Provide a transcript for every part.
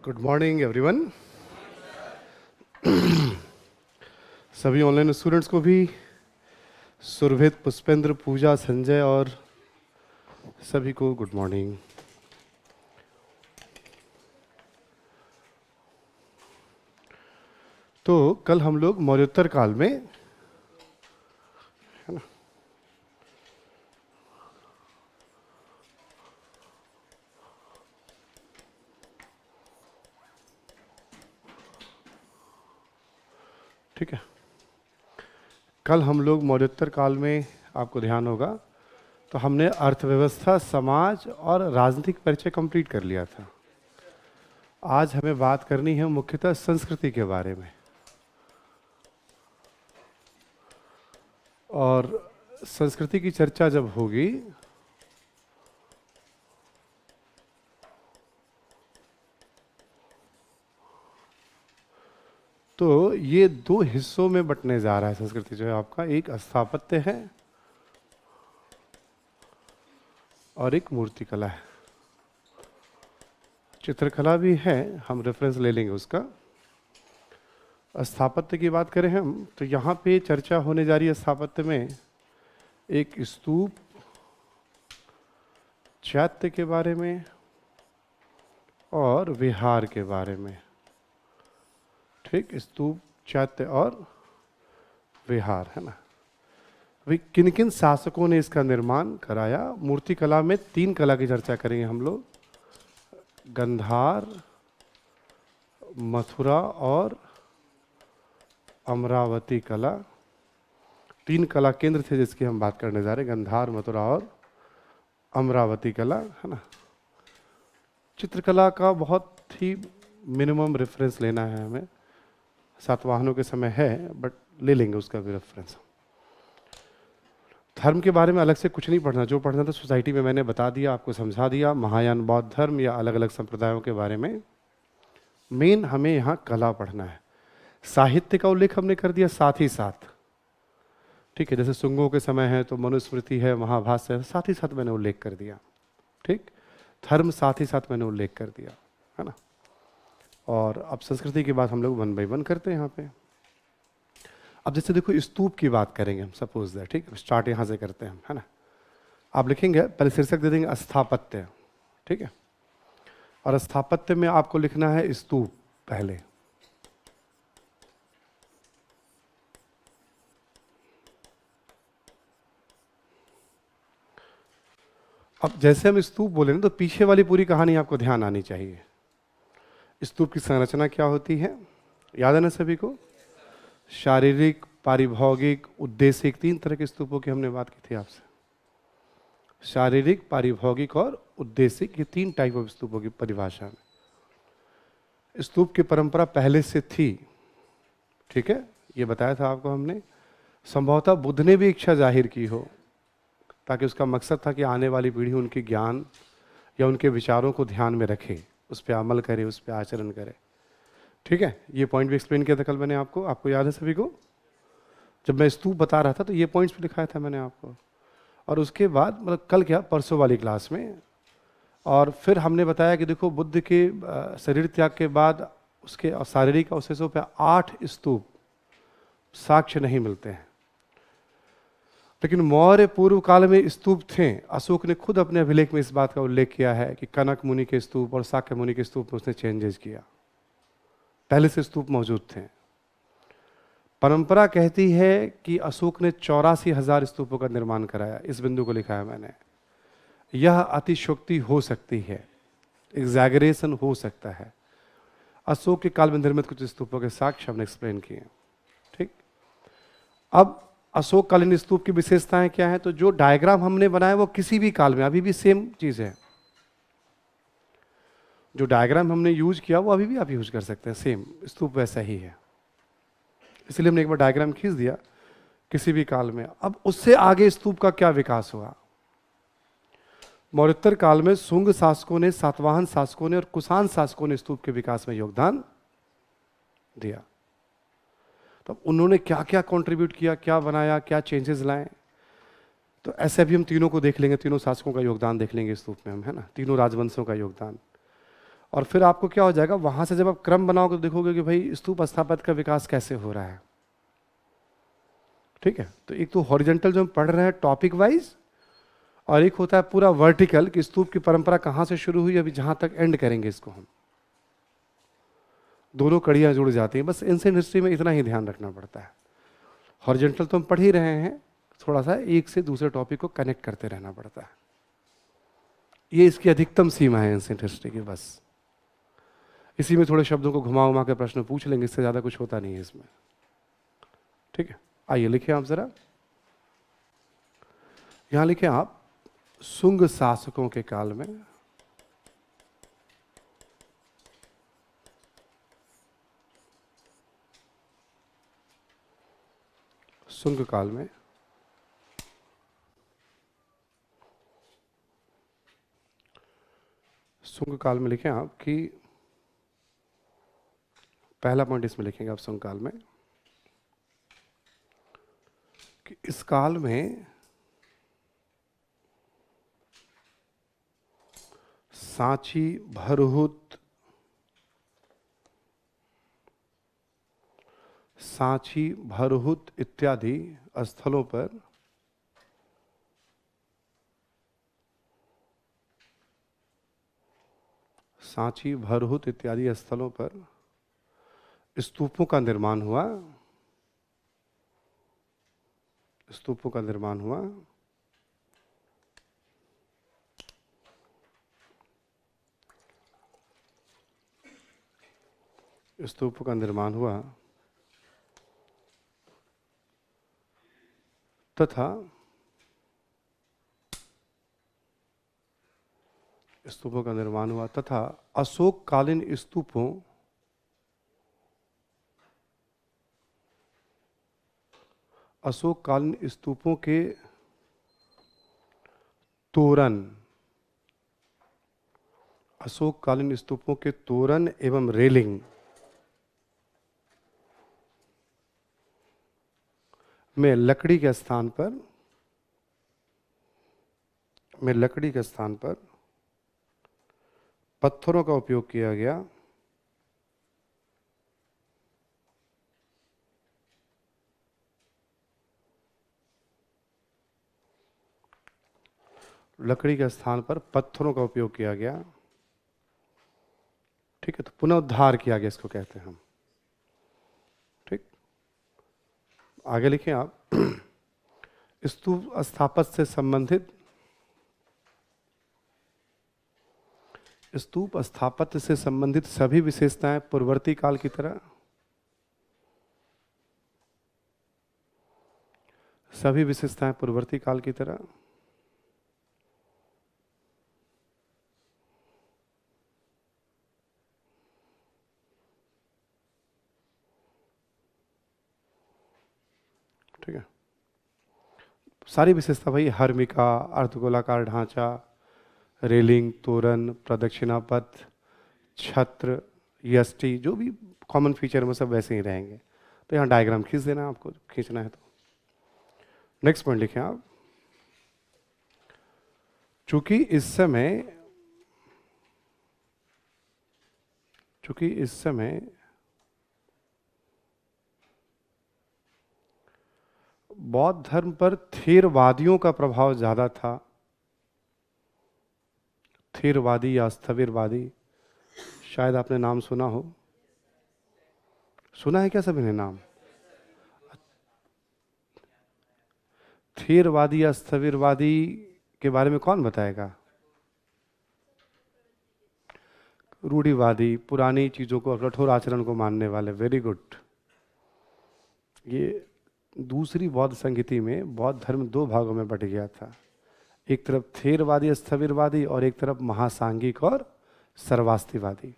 Good morning everyone. सभी online students को भी सुरभित, पुष्पेंद्र, पूजा, संजय और सभी को गुड मॉर्निंग। तो कल हम लोग मौर्योत्तर काल में, है ना, ठीक है, कल हम लोग मौर्योत्तर काल में, आपको ध्यान होगा, तो हमने अर्थव्यवस्था, समाज और राजनीतिक परिचय कंप्लीट कर लिया था। आज हमें बात करनी है मुख्यतः संस्कृति के बारे में। और संस्कृति की चर्चा जब होगी तो ये दो हिस्सों में बंटने जा रहा है। संस्कृति जो है आपका, एक स्थापत्य है और एक मूर्तिकला है। चित्रकला भी है, हम रेफरेंस ले लेंगे उसका। स्थापत्य की बात करें हम तो यहाँ पे चर्चा होने जा रही है स्थापत्य में एक स्तूप, चैत्य के बारे में और विहार के बारे में। ठीक, स्तूप, चैत्य और विहार, है ना। अभी किन किन शासकों ने इसका निर्माण कराया। मूर्तिकला में 3 कला की चर्चा करेंगे हम लोग, गंधार, मथुरा और अमरावती कला। 3 कला केंद्र थे जिसकी हम बात करने जा रहे हैं, गंधार, मथुरा और अमरावती कला, है ना। चित्रकला का बहुत ही मिनिमम रेफरेंस लेना है हमें, सातवाहनों के समय है बट ले लेंगे उसका भी रेफरेंस। धर्म के बारे में अलग से कुछ नहीं पढ़ना, जो पढ़ना था सोसाइटी में मैंने बता दिया, आपको समझा दिया। महायान बौद्ध धर्म या अलग अलग संप्रदायों के बारे में मेन हमें यहाँ कला पढ़ना है। साहित्य का उल्लेख हमने कर दिया साथ ही साथ, ठीक है। जैसे शुंगों के समय है तो मनुस्मृति है, महाभाष्य है, साथ ही साथ मैंने उल्लेख कर दिया, ठीक। धर्म साथ ही साथ मैंने उल्लेख कर दिया, है ना। और अब संस्कृति की बात हम लोग 1 बाय 1 करते हैं यहाँ पे। अब जैसे देखो स्तूप की बात करेंगे हम, सपोज दैट, ठीक। स्टार्ट यहाँ से करते हैं हम, है ना। आप लिखेंगे, पहले शीर्षक दे देंगे स्थापत्य, ठीक है। और स्थापत्य में आपको लिखना है स्तूप पहले। अब जैसे हम स्तूप बोले ना तो पीछे वाली पूरी कहानी आपको ध्यान आनी चाहिए। स्तूप की संरचना क्या होती है, याद है ना सभी को। शारीरिक, पारिभौगिक, उद्देशिक, 3 तरह के स्तूपों की हमने बात की थी आपसे। शारीरिक, पारिभौगिक और उद्देशिक, ये 3 टाइप ऑफ स्तूपों की परिभाषा में। स्तूप की परंपरा पहले से थी, ठीक है, ये बताया था आपको हमने। संभवतः बुद्ध ने भी इच्छा जाहिर की हो, ताकि उसका मकसद था कि आने वाली पीढ़ी उनके ज्ञान या उनके विचारों को ध्यान में रखे, उस पर अमल करे, उस पर आचरण करे, ठीक है। ये पॉइंट भी एक्सप्लेन किया था कल मैंने आपको याद है सभी को। जब मैं स्तूप बता रहा था तो ये पॉइंट्स भी दिखाया था मैंने आपको। और उसके बाद मतलब कल क्या, परसों वाली क्लास में, और फिर हमने बताया कि देखो बुद्ध के शरीर त्याग के बाद उसके शारीरिक अवशेषों पर 8 स्तूप साक्ष्य नहीं मिलते हैं, लेकिन मौर्य पूर्व काल में स्तूप थे। अशोक ने खुद अपने अभिलेख में इस बात का उल्लेख किया है कि कनक मुनि के स्तूप और शाक्य मुनि के स्तूप में उसने चेंजेस किया, पहले से स्तूप मौजूद थे। परंपरा कहती है कि अशोक ने 84,000 स्तूपों का निर्माण कराया। इस बिंदु को लिखा है मैंने। यह अतिशयोक्ति हो सकती है, एग्जैगरेशन हो सकता है। अशोक के काल में निर्मित कुछ स्तूपों के साक्ष्य हमने एक्सप्लेन किए, ठीक। अब अशोक कालीन स्तूप की विशेषताएं क्या है, तो जो डायग्राम हमने बनाया वो किसी भी काल में अभी भी सेम चीज है। जो डायग्राम हमने यूज किया वो अभी भी आप यूज कर सकते हैं, सेम स्तूप वैसा ही है। इसलिए हमने एक बार डायग्राम खींच दिया किसी भी काल में। अब उससे आगे स्तूप का क्या विकास हुआ। मौर्योत्तर काल में शुंग शासकों ने, सातवाहन शासकों ने और कुषाण शासकों ने स्तूप के विकास में योगदान दिया। तो उन्होंने क्या क्या कंट्रीब्यूट किया, क्या बनाया, क्या चेंजेस लाए, तो ऐसे अभी हम तीनों को देख लेंगे, तीनों शासकों का योगदान देख लेंगे स्तूप में हम, है ना, तीनों राजवंशों का योगदान। और फिर आपको क्या हो जाएगा, वहां से जब आप क्रम बनाओगे तो देखोगे कि भाई स्तूप स्थापत्य का विकास कैसे हो रहा है। ठीक है, तो एक तो हॉरिजेंटल जो हम पढ़ रहे हैं टॉपिक वाइज, और एक होता है पूरा वर्टिकल कि स्तूप की परंपरा कहां से शुरू हुई, अभी जहां तक एंड करेंगे इसको हम, दोनों कड़ियां जुड़ जाती हैं। बस एंशिएंट हिस्ट्री में इतना ही ध्यान रखना पड़ता है। हॉरिजेंटल तो हम पढ़ ही रहे हैं, थोड़ा सा एक से दूसरे टॉपिक को कनेक्ट करते रहना पड़ता है। ये इसकी अधिकतम सीमा है एंशिएंट हिस्ट्री की। बस इसी में थोड़े शब्दों को घुमा घुमा के प्रश्न पूछ लेंगे, इससे ज्यादा कुछ होता नहीं है इसमें। ठीक है, आइए लिखिए आप जरा, यहां लिखिए आप, शुंग शासकों के काल में शुंग काल में शुंग काल में लिखें आप कि, पहला पॉइंट इसमें लिखेंगे आप शुंग काल में कि इस काल में सांची, भरहुत, सांची, भरहुत इत्यादि स्थलों पर सांची, भरहुत इत्यादि स्थलों पर स्तूपों का निर्माण हुआ। स्तूपों का निर्माण हुआ। स्तूपों का निर्माण हुआ तथा स्तूपों का निर्माण हुआ तथा अशोक कालीन स्तूपों अशोककालीन स्तूपों के तोरण, अशोककालीन स्तूपों के तोरण एवं रेलिंग में लकड़ी के स्थान पर पत्थरों का उपयोग किया गया। लकड़ी के स्थान पर पत्थरों का उपयोग किया गया। ठीक है, तो पुनरुद्धार किया गया, इसको कहते हैं हम। ठीक, आगे लिखें आप, स्तूप स्थापत्य से संबंधित, स्तूप स्थापत्य से संबंधित सभी विशेषताएं पूर्ववर्ती काल की तरह, सभी विशेषताएं पूर्ववर्ती काल की तरह ठीक है, सारी विशेषता भाई, हर्मिका, अर्धगोलाकार ढांचा, रेलिंग, तोरण, प्रदक्षिणा पथ, छत्र, यष्टि, जो भी कॉमन फीचर में सब वैसे ही रहेंगे। तो यहाँ डायग्राम खींच देना, आपको खींचना है तो। नेक्स्ट पॉइंट लिखें आप, चूंकि इस समय बौद्ध धर्म पर थेरवादियों का प्रभाव ज्यादा था। थेरवादी या स्थविरवादी, शायद आपने नाम सुना हो। सुना है क्या सभी ने नाम? थेरवादी या स्थविरवादी के बारे में कौन बताएगा? रूढ़िवादी, पुरानी चीजों को, कठोर आचरण को मानने वाले। Very good. ये दूसरी बौद्ध संगीति में बौद्ध धर्म दो भागों में बट गया था, एक तरफ थेरवादी स्थविरवादी और एक तरफ महासांगिक और सर्वास्तिवादी।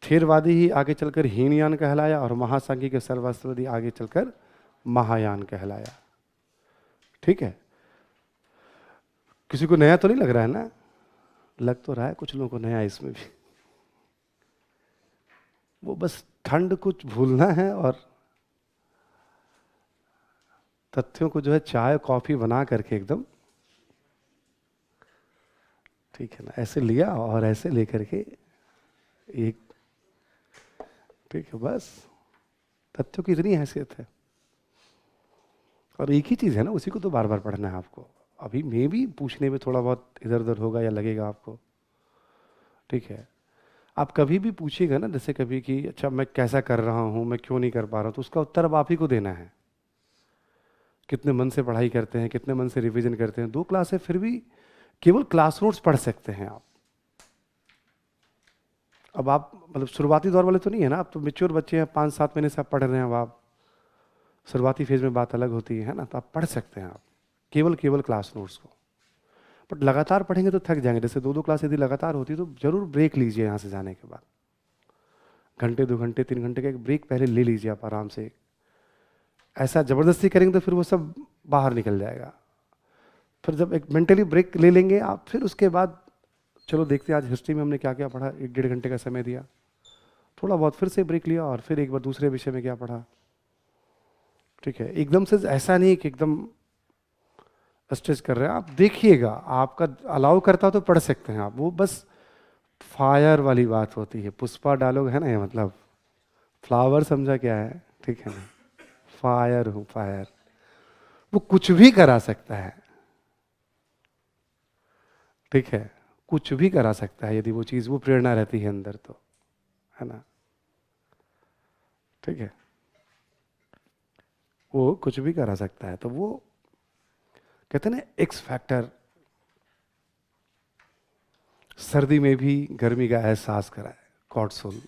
थेरवादी ही आगे चलकर हीनयान कहलाया और महासांगिक सर्वास्तिवादी आगे चलकर महायान कहलाया। ठीक है, किसी को नया तो नहीं लग रहा है ना? लग तो रहा है कुछ लोगों को नया इसमें भी। वो बस ठंड कुछ भूलना है और तथ्यों को जो है चाय कॉफी बना करके एकदम, ठीक है ना, ऐसे लिया और ऐसे लेकर के एक, ठीक है, बस तथ्यों की इतनी हैसियत है। और एक ही चीज है ना, उसी को तो बार बार पढ़ना है आपको। अभी मे भी पूछने में थोड़ा बहुत इधर उधर होगा या लगेगा आपको, ठीक है। आप कभी भी पूछिएगा ना, जैसे कभी कि अच्छा मैं कैसा कर रहा हूँ, मैं क्यों नहीं कर पा रहा हूँ, तो उसका उत्तर अब आप ही को देना है। कितने मन से पढ़ाई करते हैं, कितने मन से रिवीजन करते हैं। 2 क्लास है फिर भी केवल क्लास नोट्स पढ़ सकते हैं आप। अब आप मतलब शुरुआती दौर वाले तो नहीं है ना, आप तो मेच्योर बच्चे हैं, 5-7 महीने से आप पढ़ रहे हैं। अब आप शुरुआती फेज में बात अलग होती है ना, तो आप पढ़ सकते हैं आप केवल केवल क्लास नोट्स को। बट लगातार पढ़ेंगे तो थक जाएंगे। जैसे 2-2 क्लास यदि लगातार होती तो जरूर ब्रेक लीजिए यहाँ से जाने के बाद, घंटे 2 घंटे 3 घंटे का एक ब्रेक पहले ले लीजिए आप आराम से। ऐसा जबरदस्ती करेंगे तो फिर वो सब बाहर निकल जाएगा। फिर जब एक मेंटली ब्रेक ले लेंगे आप, फिर उसके बाद चलो देखते हैं आज हिस्ट्री में हमने क्या क्या पढ़ा, 1-1.5 घंटे का समय दिया, थोड़ा बहुत फिर से ब्रेक लिया और फिर एक बार दूसरे विषय में क्या पढ़ा, ठीक है। एकदम से ऐसा नहीं कि एकदम स्ट्रेच कर रहे हैं आप, देखिएगा आपका अलाउ करता हो तो पढ़ सकते हैं आप। वो बस फायर वाली बात होती है, पुष्पा डालोग है ना, ये मतलब फ्लावर समझा क्या है, ठीक है ना, फायर हूँ फायर। वो कुछ भी करा सकता है, ठीक है, कुछ भी करा सकता है यदि वो चीज, वो प्रेरणा रहती है अंदर तो, है ना, ठीक है। वो कुछ भी करा सकता है, तो वो कहते हैं ना एक्स फैक्टर, सर्दी में भी गर्मी का एहसास कराए, कॉर्टिसोल,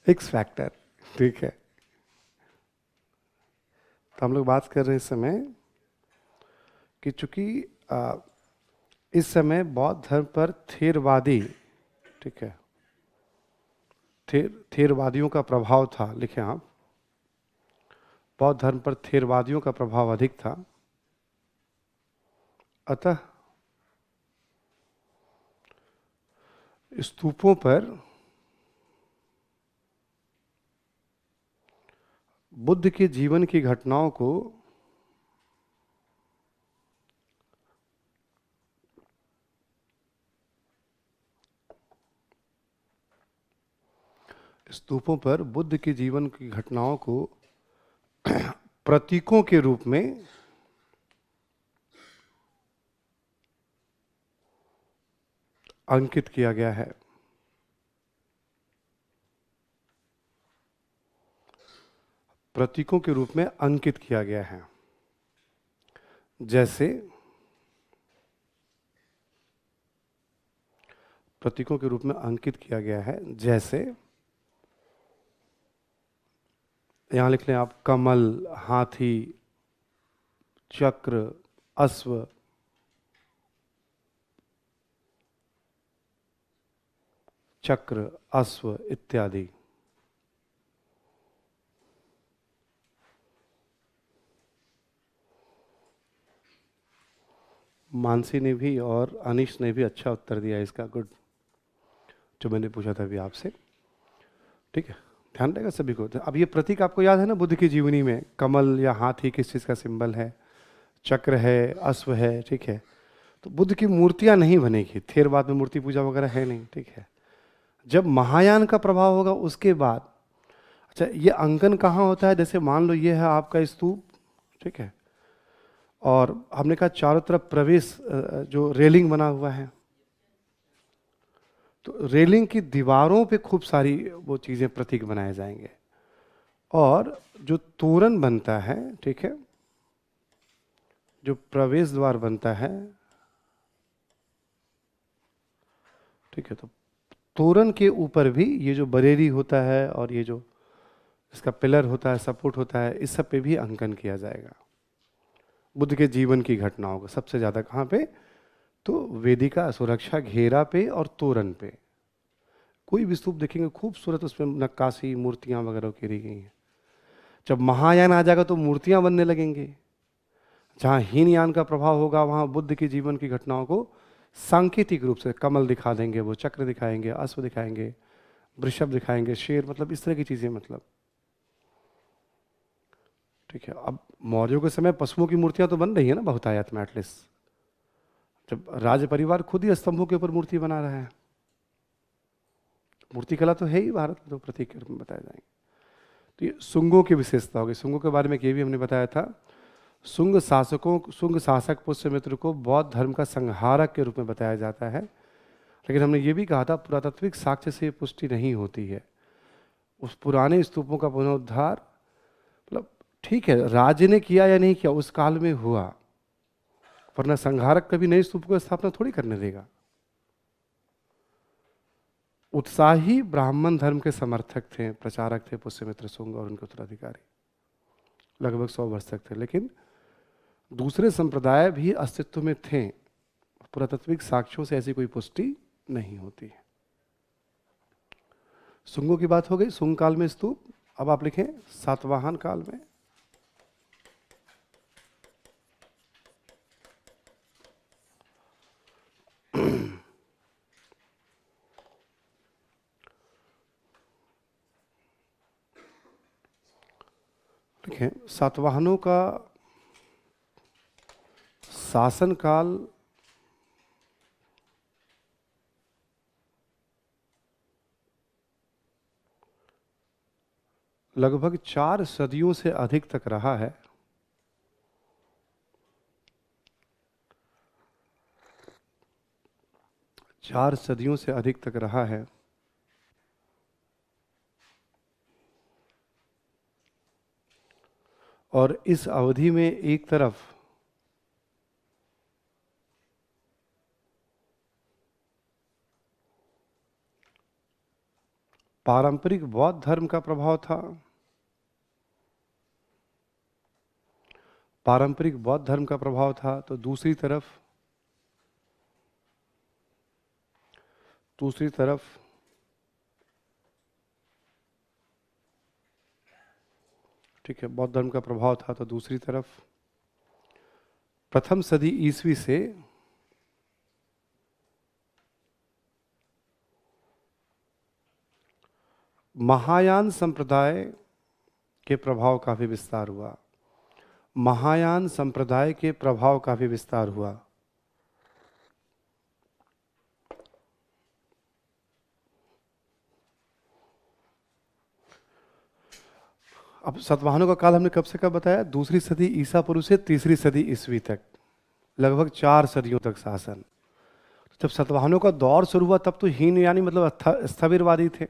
एक्स फैक्टर, ठीक है। तो हम लोग बात कर रहे हैं इस समय कि चूंकि इस समय बौद्ध धर्म पर थेरवादी, ठीक है, थेरवादियों का प्रभाव था, लिखें आप, बौद्ध धर्म पर थेरवादियों का प्रभाव अधिक था। अतः स्तूपों पर बुद्ध के जीवन की घटनाओं को स्तूपों पर बुद्ध के जीवन की घटनाओं को प्रतीकों के रूप में अंकित किया गया है। प्रतीकों के रूप में अंकित किया गया है, जैसे प्रतीकों के रूप में अंकित किया गया है, जैसे यहां लिख लें आप, कमल, हाथी, चक्र, अश्व, चक्र, अश्व इत्यादि। मानसी ने भी और अनीश ने भी अच्छा उत्तर दिया इसका, गुड, जो मैंने पूछा था अभी आपसे, ठीक है। ध्यान रहेगा सभी को। अब ये प्रतीक आपको याद है ना, बुद्ध की जीवनी में कमल या हाथी किस चीज़ का सिंबल है, चक्र है, अश्व है, ठीक है। तो बुद्ध की मूर्तियां नहीं बनेगी, थेरवाद में मूर्ति पूजा वगैरह है नहीं, ठीक है। जब महायान का प्रभाव होगा उसके बाद, अच्छा ये अंकन कहाँ होता है, जैसे मान लो ये है आपका स्तूप, ठीक है, और हमने कहा चारों तरफ प्रवेश जो रेलिंग बना हुआ है, तो रेलिंग की दीवारों पे खूब सारी वो चीज़ें प्रतीक बनाए जाएंगे। और जो तोरण बनता है, ठीक है, जो प्रवेश द्वार बनता है, ठीक है, तो तोरण के ऊपर भी ये जो बरेरी होता है और ये जो इसका पिलर होता है, सपोर्ट होता है, इस सब पे भी अंकन किया जाएगा बुद्ध के जीवन की घटनाओं को। सबसे ज्यादा कहाँ पे, तो वेदिका सुरक्षा घेरा पे और तोरण पे। कोई भी स्तूप देखेंगे खूबसूरत, उसमें नक्काशी मूर्तियां वगैरह करी गई हैं। जब महायान आ जाएगा तो मूर्तियां बनने लगेंगी। जहाँ हीनयान का प्रभाव होगा वहाँ बुद्ध के जीवन की घटनाओं को सांकेतिक रूप से कमल दिखा देंगे, वो चक्र दिखाएंगे, अश्व दिखाएंगे, वृषभ दिखाएंगे, शेर, मतलब इस तरह की चीज़ें, मतलब ठीक है। अब मौर्यों के समय पशुओं की मूर्तियां तो बन रही है ना बहुतायत में, एटलीस्ट जब राज परिवार खुद ही स्तंभों के ऊपर मूर्ति बना रहा है। मूर्ति कला तो है ही भारत में, तो प्रतीक के रूप में बताए जाएंगे। तो ये शुंगों की विशेषता होगी। शुंगों के बारे में ये भी हमने बताया था, शुंग शासक पुष्यमित्र को बौद्ध धर्म का संहारक के रूप में बताया जाता है। लेकिन हमने ये भी कहा था पुरातात्विक साक्ष्य से पुष्टि नहीं होती है। उस पुराने स्तूपों का पुनरुद्धार मतलब ठीक है, राज्य ने किया या नहीं किया, उस काल में हुआ, वरना संहारक कभी नए स्तूप को स्थापना थोड़ी करने देगा। उत्साही ब्राह्मण धर्म के समर्थक थे, प्रचारक थे पुष्यमित्र शुंग और उनके उत्तराधिकारी, लगभग 100 वर्ष तक थे। लेकिन दूसरे संप्रदाय भी अस्तित्व में थे, पुरातात्विक साक्ष्यों से ऐसी कोई पुष्टि नहीं होती है। शुंगों की बात हो गई, शुंग काल में स्तूप। अब आप लिखें सातवाहन काल में। लिखें सातवाहनों का शासन काल लगभग 4 सदियों से अधिक तक रहा है। चार सदियों से अधिक तक रहा है। और इस अवधि में एक तरफ पारंपरिक बौद्ध धर्म का प्रभाव था, पारंपरिक बौद्ध धर्म का प्रभाव था, तो दूसरी तरफ ठीक है, बौद्ध धर्म का प्रभाव था, तो दूसरी तरफ प्रथम सदी ईस्वी से महायान संप्रदाय के प्रभाव का भी विस्तार हुआ। महायान संप्रदाय के प्रभाव का भी विस्तार हुआ। अब सातवाहनों का काल हमने कब से कब बताया? दूसरी सदी ईसा पूर्व से तीसरी सदी ईस्वी तक, लगभग 4 सदियों तक शासन। जब सातवाहनों का दौर शुरू हुआ तब तो हीन यानी मतलब स्थविरवादी थे,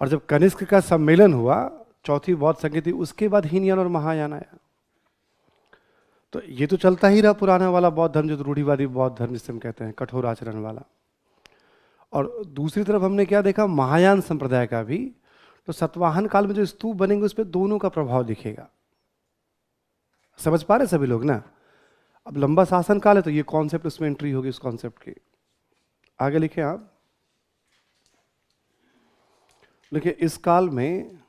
और जब कनिष्क का सम्मेलन हुआ, चौथी बौद्ध संगति, उसके बाद हीनयान और महायान आया। तो ये तो चलता ही रहा पुराना वाला बौद्ध धर्म, जो रूढ़िवादी बौद्ध धर्म जिसे हम कहते हैं, कठोर आचरण वाला। और दूसरी तरफ हमने क्या देखा? महायान संप्रदाय का भी। तो सातवाहन काल में जो स्तूप बनेंगे उस पर दोनों का प्रभाव दिखेगा। समझ पा रहे सभी लोग ना? अब लंबा शासन काल है तो ये कॉन्सेप्ट उसमें एंट्री होगी, उस कॉन्सेप्ट की। आगे लिखें आप, देखिए इस काल में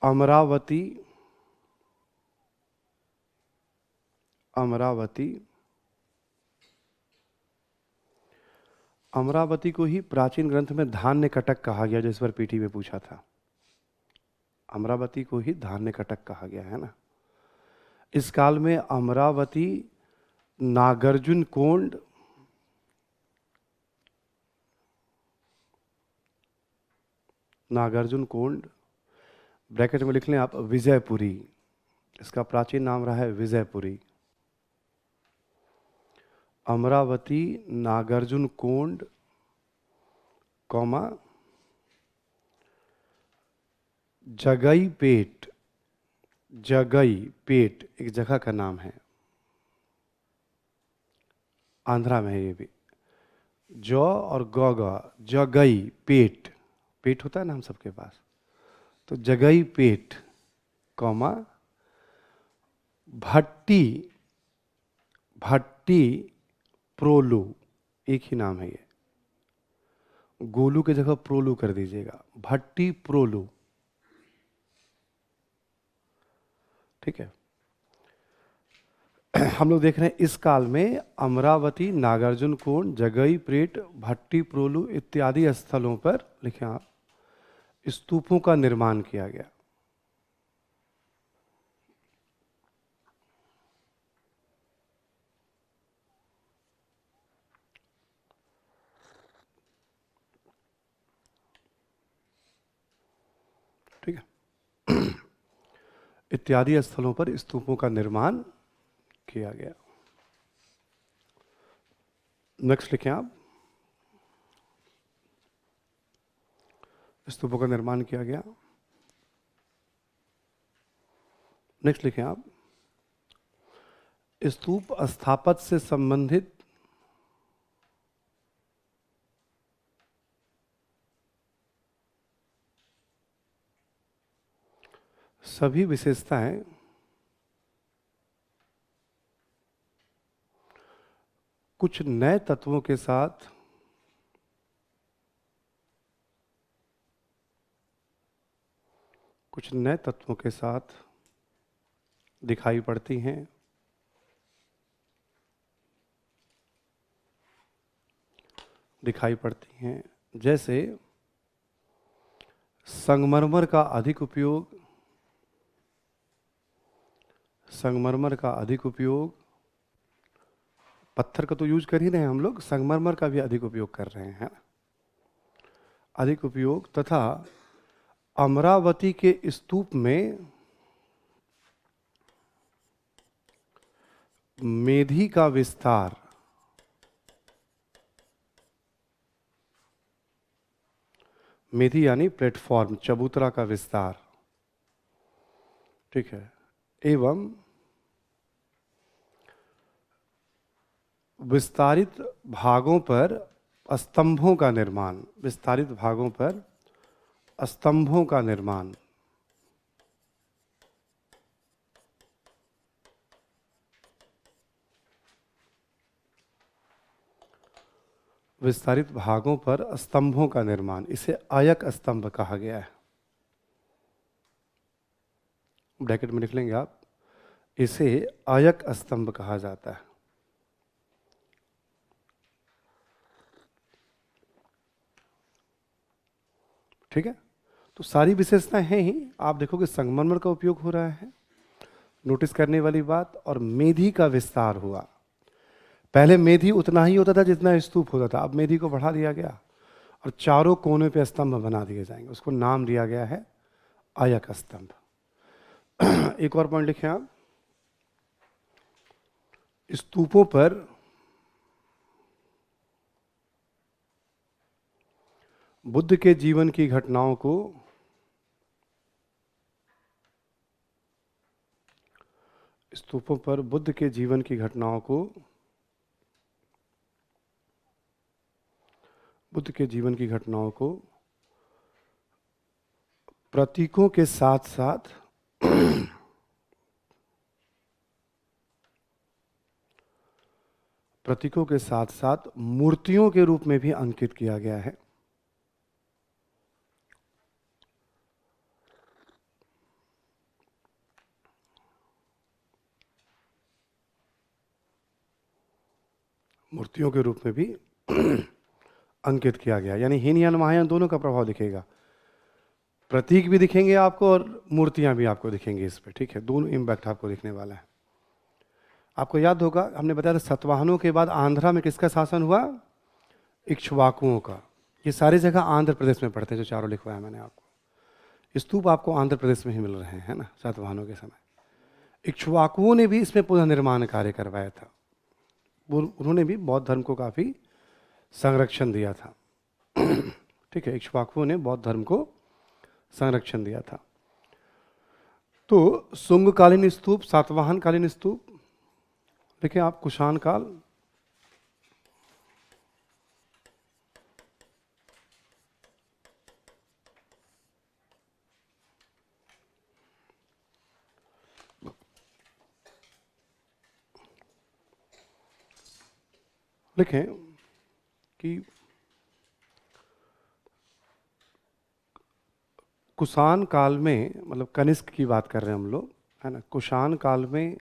अमरावती को ही प्राचीन ग्रंथ में धान्य कटक कहा गया, जो इस बार पीटी में पूछा था। अमरावती को ही धान्य कटक कहा गया है ना। इस काल में अमरावती, नागार्जुन कोंड, ब्रैकेट में लिख लें आप, विजयपुरी, इसका प्राचीन नाम रहा है विजयपुरी। अमरावती, नागार्जुन कोंड, कौमा, जगई पेट एक जगह का नाम है, आंध्रा में है ये भी। जौ और गौगा, जगई पेट होता है ना हम सबके पास, तो जगई पेट, कौमा, भट्टी प्रोलू, एक ही नाम है ये, गोलू की जगह प्रोलू कर दीजिएगा, भट्टी प्रोलू। ठीक है, हम लोग देख रहे हैं इस काल में अमरावती, नागार्जुन कोंड, जगई पेट, भट्टी प्रोलू इत्यादि स्थलों पर, लिखें आप, स्तूपों का निर्माण किया गया। ठीक है। इत्यादि स्थलों पर स्तूपों का निर्माण किया गया। नेक्स्ट लिखें आप, स्तूपों का निर्माण किया गया। नेक्स्ट लिखें आप, स्तूप स्थापत्य से संबंधित सभी विशेषताएं कुछ नए तत्वों के साथ दिखाई पड़ती हैं। जैसे संगमरमर का अधिक उपयोग, पत्थर का तो यूज कर ही रहे हैं हम लोग, संगमरमर का भी अधिक उपयोग कर रहे हैं, अधिक उपयोग, तथा अमरावती के स्तूप में मेधी का विस्तार, मेधी यानी प्लेटफॉर्म, चबूतरा का विस्तार, ठीक है, एवं विस्तारित भागों पर स्तंभों का निर्माण, इसे आयक स्तंभ कहा गया है। ब्रैकेट में लिख लेंगे आप, इसे आयक स्तंभ कहा जाता है। ठीक है, तो सारी विशेषताएं हैं ही। आप देखोगे संगमरमर का उपयोग हो रहा है, नोटिस करने वाली बात, और मेधी का विस्तार हुआ। पहले मेधी उतना ही होता था जितना स्तूप होता था, अब मेधी को बढ़ा दिया गया और चारों कोने पे स्तंभ बना दिए जाएंगे, उसको नाम दिया गया है आयक स्तंभ। एक और पॉइंट लिखें आप, स्तूपों पर बुद्ध के जीवन की घटनाओं को प्रतीकों के साथ साथ मूर्तियों के रूप में भी अंकित किया गया है। मूर्तियों के रूप में भी अंकित किया गया, यानी हीनयान महायान दोनों का प्रभाव दिखेगा। प्रतीक भी दिखेंगे आपको और मूर्तियां भी आपको दिखेंगी इस पे, ठीक है, दोनों इम्पैक्ट आपको दिखने वाला है। आपको याद होगा हमने बताया था सातवाहनों के बाद आंध्रा में किसका शासन हुआ? इक्ष्वाकुओं का। ये सारी जगह आंध्र प्रदेश में पड़ते हैं, जो चारों लिखवाया मैंने आपको। स्तूप आपको आंध्र प्रदेश में ही मिल रहे हैं ना, सातवाहनों के समय। इक्ष्वाकुओं ने भी इसमें पुनर्निर्माण कार्य करवाया था, उन्होंने भी बौद्ध धर्म को काफी संरक्षण दिया था। ठीक है, इक्ष्वाकुओं ने बौद्ध धर्म को संरक्षण दिया था। तो शुंगकालीन स्तूप, सातवाहन कालीन स्तूप, देखिए आप, कुषाण काल, लिखें कि कुषाण काल में, मतलब कनिष्क की बात कर रहे हैं हम लोग, है ना, कुषाण काल में